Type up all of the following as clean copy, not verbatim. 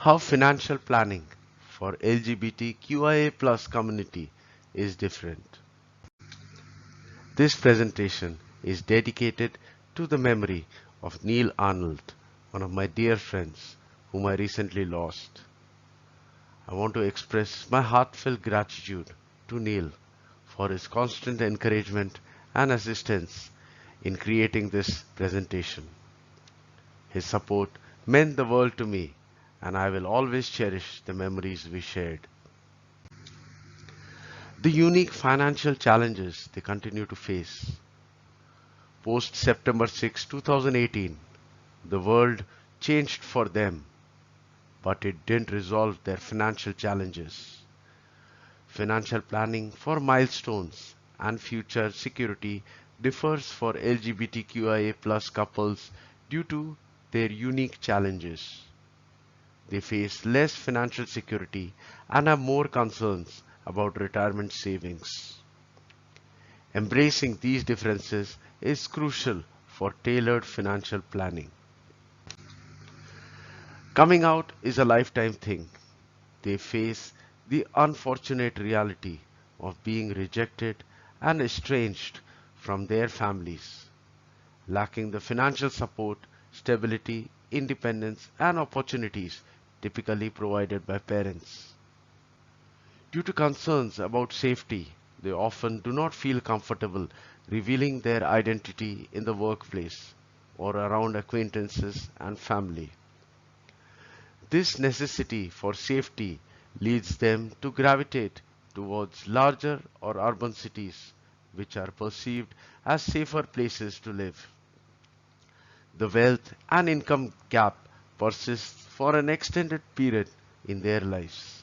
How financial planning for LGBTQIA plus community is different. This presentation is dedicated to the memory of Neil Arnold, one of my dear friends whom I recently lost. I want to express my heartfelt gratitude to Neil for his constant encouragement and assistance in creating this presentation. His support meant the world to me, and I will always cherish the memories we shared. The unique financial challenges they continue to face. Post September 6, 2018, the world changed for them, but it didn't resolve their financial challenges. Financial planning for milestones and future security differs for LGBTQIA plus couples due to their unique challenges. They face less financial security and have more concerns about retirement savings. Embracing these differences is crucial for tailored financial planning. Coming out is a lifetime thing. They face the unfortunate reality of being rejected and estranged from their families, lacking the financial support, stability, independence, and opportunities typically provided by parents. Due to concerns about safety, they often do not feel comfortable revealing their identity in the workplace or around acquaintances and family. This necessity for safety leads them to gravitate towards larger or urban cities, which are perceived as safer places to live. The wealth and income gap persists for an extended period in their lives.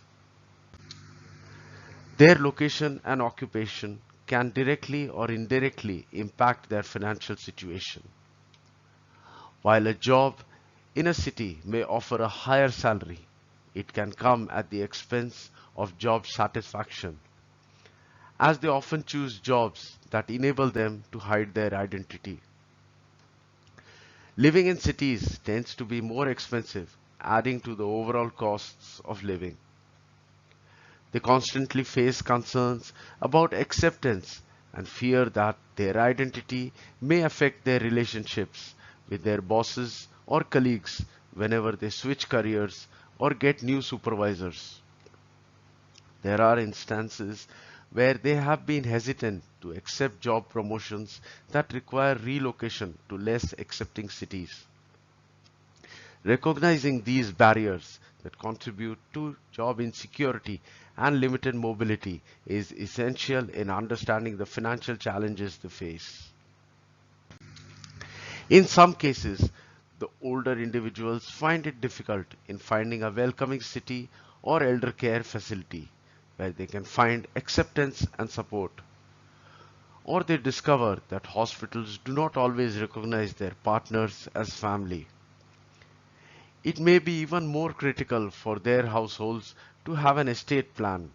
Their location and occupation can directly or indirectly impact their financial situation. While a job in a city may offer a higher salary, it can come at the expense of job satisfaction, as they often choose jobs that enable them to hide their identity. Living in cities tends to be more expensive, adding to the overall costs of living. They constantly face concerns about acceptance and fear that their identity may affect their relationships with their bosses or colleagues whenever they switch careers or get new supervisors. There are instances where they have been hesitant to accept job promotions that require relocation to less accepting cities. Recognizing these barriers that contribute to job insecurity and limited mobility is essential in understanding the financial challenges they face. In some cases, the older individuals find it difficult in finding a welcoming city or elder care facility where they can find acceptance and support. Or they discover that hospitals do not always recognize their partners as family. It may be even more critical for their households to have an estate plan.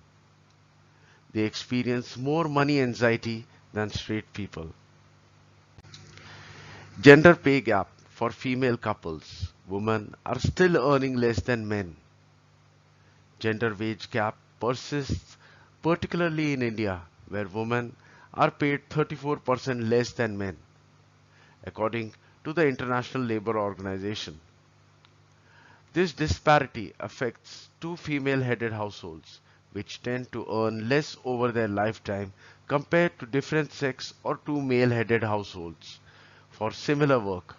They experience more money anxiety than straight people. Gender pay gap for female couples. Women are still earning less than men. Gender wage gap persists, particularly in India, where women are paid 34% less than men, according to the International Labour Organization. This disparity affects two female-headed households, which tend to earn less over their lifetime compared to different sex or two male-headed households for similar work.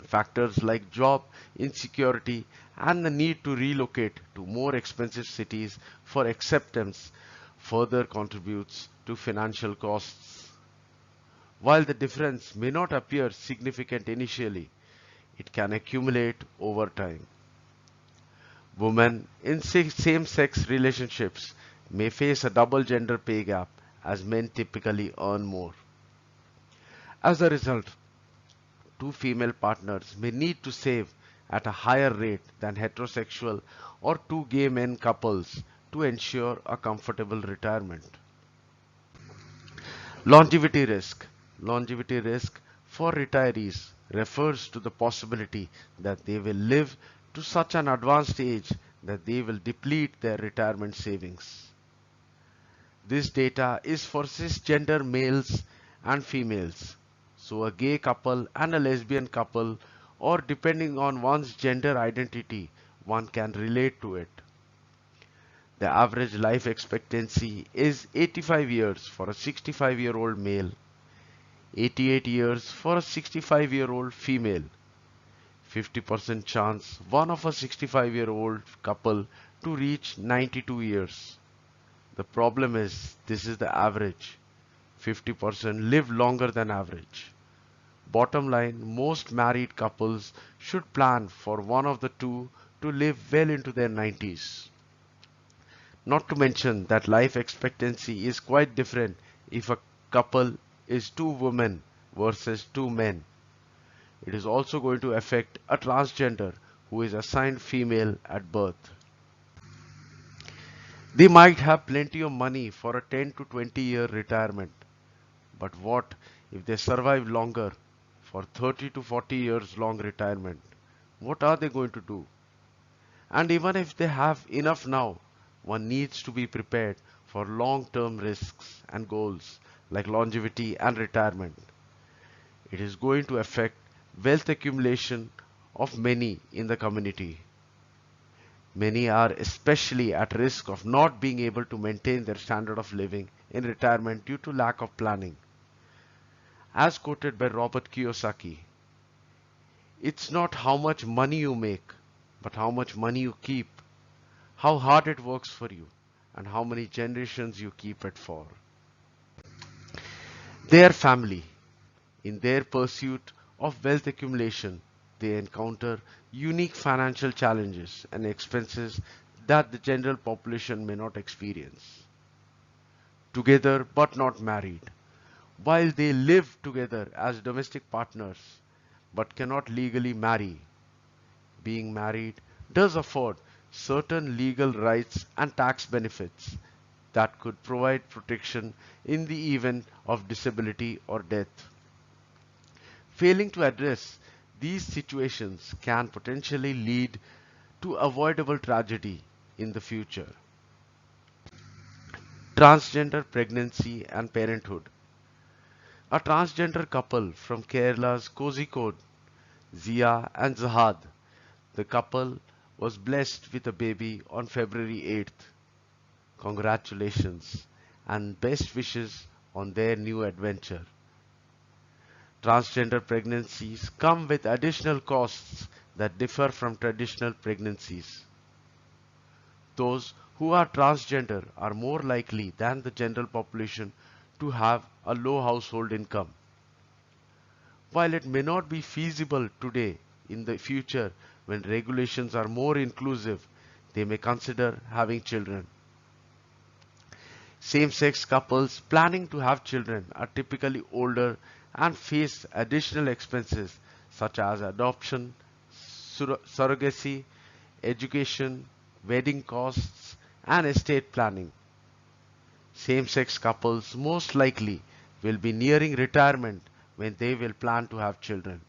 Factors like job insecurity and the need to relocate to more expensive cities for acceptance further contributes to financial costs. While the difference may not appear significant initially, it can accumulate over time. Women in same-sex relationships may face a double gender pay gap as men typically earn more. As a result, two female partners may need to save at a higher rate than heterosexual or two gay men couples to ensure a comfortable retirement. Longevity risk. Longevity risk for retirees refers to the possibility that they will live to such an advanced age that they will deplete their retirement savings. This data is for cisgender males and females. So a gay couple and a lesbian couple, or depending on one's gender identity, one can relate to it. The average life expectancy is 85 years for a 65-year-old male, 88 years for a 65-year-old female, 50% chance one of a 65-year-old couple to reach 92 years. The problem is this is the average. 50% live longer than average. Bottom line, most married couples should plan for one of the two to live well into their 90s. Not to mention that life expectancy is quite different if a couple is two women versus two men. It is also going to affect a transgender who is assigned female at birth. They might have plenty of money for a 10 to 20-year retirement, but what if they survive longer for 30 to 40 years long retirement? What are they going to do? And even if they have enough now, one needs to be prepared for long-term risks and goals like longevity and retirement. It is going to affect wealth accumulation of many in the community. Many are especially at risk of not being able to maintain their standard of living in retirement due to lack of planning. As quoted by Robert Kiyosaki, it's not how much money you make, but how much money you keep, how hard it works for you, and how many generations you keep it for. Their family, in their pursuit of wealth accumulation, they encounter unique financial challenges and expenses that the general population may not experience. Together but not married, while they live together as domestic partners but cannot legally marry, being married does afford certain legal rights and tax benefits that could provide protection in the event of disability or death. Failing to address these situations can potentially lead to avoidable tragedy in the future. Transgender pregnancy and parenthood. A transgender couple from Kerala's Kozhikode, Zia and Zahad. The couple was blessed with a baby on February 8th. Congratulations and best wishes on their new adventure. Transgender pregnancies come with additional costs that differ from traditional pregnancies. Those who are transgender are more likely than the general population to have a low household income. While it may not be feasible today, in the future when regulations are more inclusive, they may consider having children. Same-sex couples planning to have children are typically older and face additional expenses such as adoption, surrogacy, education, wedding costs, and estate planning. Same-sex couples most likely will be nearing retirement when they will plan to have children.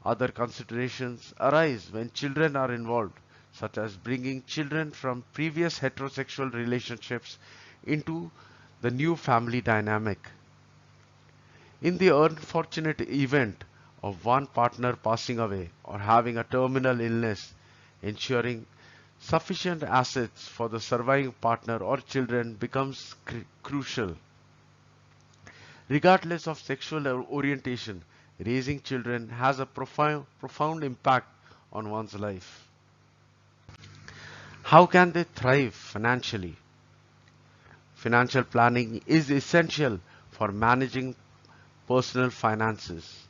Other considerations arise when children are involved, such as bringing children from previous heterosexual relationships into the new family dynamic. In the unfortunate event of one partner passing away or having a terminal illness, ensuring sufficient assets for the surviving partner or children becomes crucial. Regardless of sexual orientation, raising children has a profound impact on one's life. How can they thrive financially? Financial planning is essential for managing personal finances.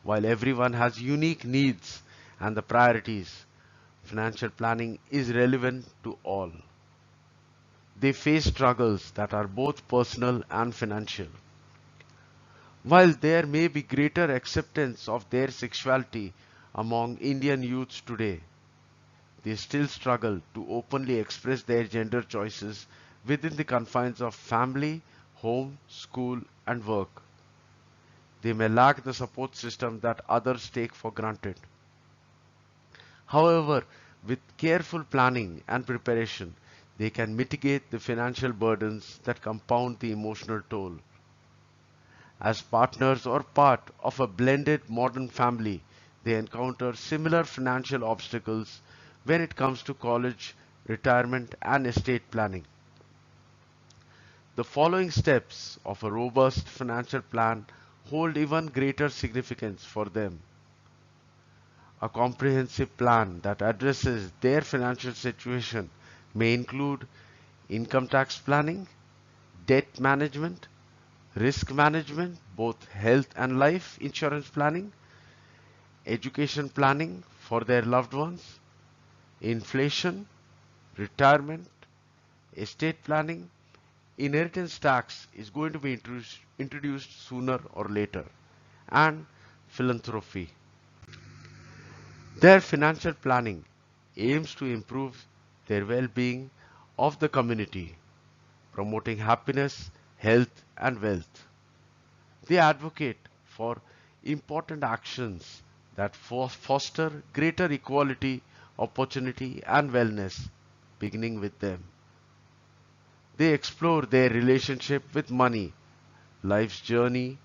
While everyone has unique needs and the priorities, financial planning is relevant to all. They face struggles that are both personal and financial. While there may be greater acceptance of their sexuality among Indian youths today, they still struggle to openly express their gender choices within the confines of family, home, school, and work. They may lack the support system that others take for granted. However, with careful planning and preparation, they can mitigate the financial burdens that compound the emotional toll. As partners or part of a blended modern family, they encounter similar financial obstacles when it comes to college, retirement, and estate planning. The following steps of a robust financial plan hold even greater significance for them. A comprehensive plan that addresses their financial situation may include income tax planning, debt management, risk management, both health and life insurance planning, education planning for their loved ones, inflation, retirement, estate planning. Inheritance tax is going to be introduced sooner or later, and philanthropy. Their financial planning aims to improve their well-being of the community, promoting happiness, health, and wealth. They advocate for important actions that foster greater equality, opportunity, and wellness, beginning with them. They explore their relationship with money, life's journey,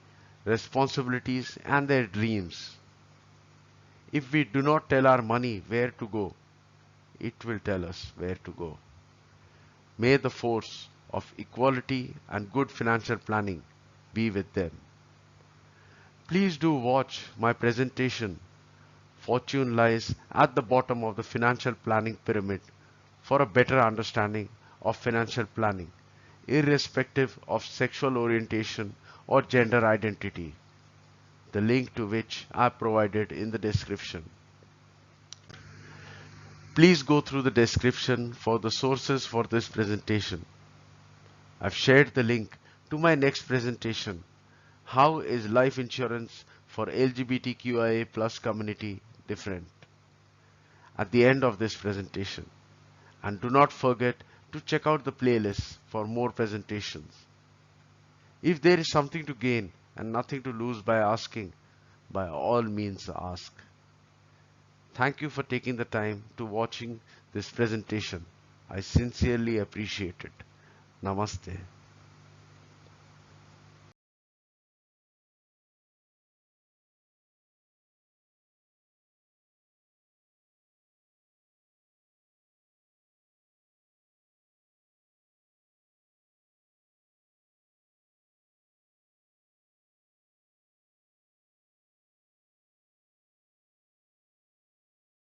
responsibilities, and their dreams. If we do not tell our money where to go, it will tell us where to go. May the force of equality and good financial planning be with them. Please do watch my presentation, Fortune Lies at the Bottom of the Financial Planning Pyramid, for a better understanding of financial planning, irrespective of sexual orientation or gender identity, the link to which I provided in the description. Please go through the description for the sources for this presentation. I've shared the link to my next presentation, How is Life Insurance for LGBTQIA plus community different? At the end of this presentation. And do not forget to check out the playlist for more presentations. If there is something to gain and nothing to lose by asking, by all means ask. Thank you for taking the time to watching this presentation. I sincerely appreciate it. Namaste.